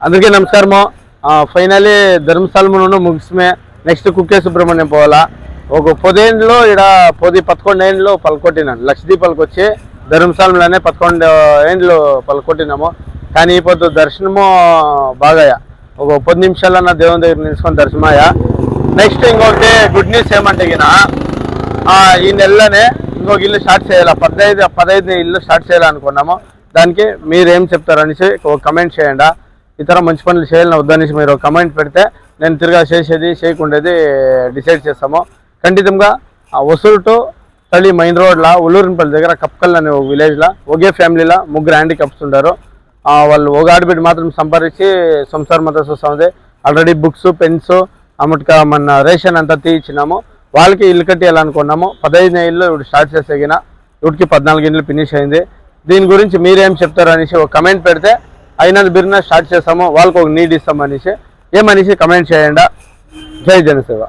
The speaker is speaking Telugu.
అందరికీ నమస్కారము. ఫైనలీ ధర్మస్థలం ముగిసమే. నెక్స్ట్ కుక్కే సుబ్రహ్మణ్యం పోవాలా. ఒక 10 ఏళ్ళలో ఇక్కడ 11 ఏళ్ళలో పలుకొట్టినాను. లక్షదీపాలకు వచ్చి ధర్మస్థలంలోనే 11 ఏళ్ళు పలుకొట్టినాము. కానీ ఈ పొద్దు దర్శనము బాగా ఒక 10 నిమిషాలన్నా దేవుని దగ్గర నిలుచుకొని దర్శనమయ్యా. నెక్స్ట్ ఇంకొకటి గుడ్ న్యూస్ ఏమంటే ఈ నెలలోనే ఇంకొక ఇల్లు స్టార్ట్ చేయాలి. 15 ఇల్లు స్టార్ట్ చేయాలనుకున్నాము. దానికి మీరు ఏం చెప్తారనేసి ఒక కమెంట్ చేయండి. ఇతర మంచి పనులు చేయాలని వద్దనేసి మీరు కమెంట్ పెడితే నేను తిరిగా చేసేది చేయకుండేది డిసైడ్ చేస్తాము. ఖండితంగా వసూలు టు తల్లి మెయిన్ రోడ్లో ఉల్లూరిపల్లి దగ్గర కప్కల్ అనే ఒక విలేజ్లో ఒకే ఫ్యామిలీలో 3 హ్యాండిక్యాప్స్ ఉంటారు. వాళ్ళు ఒక ఆడబిడ్డ మాత్రం సంపాదించి సంసారం అంతా చూస్తుంది. ఆల్రెడీ బుక్స్ పెన్స్ అమ్మటిగా మన రేషన్ అంతా తీయించినాము. వాళ్ళకి ఇల్లు కట్టేయాలనుకున్నాము. 15 ఇల్లు ఇప్పుడు స్టార్ట్ చేసేగిన ఇప్పటికి 14 ఇల్లు ఫినిష్ అయింది. దీని గురించి మీరేం చెప్తారు అనేసి ఒక కమెంట్ పెడితే అయినా బిజినెస్ స్టార్ట్ చేస్తాము. వాళ్ళకి ఒక నీడ్ ఇస్తాం అనేసి ఏమనేసి కమెంట్ చేయండి. జై జనసేవ.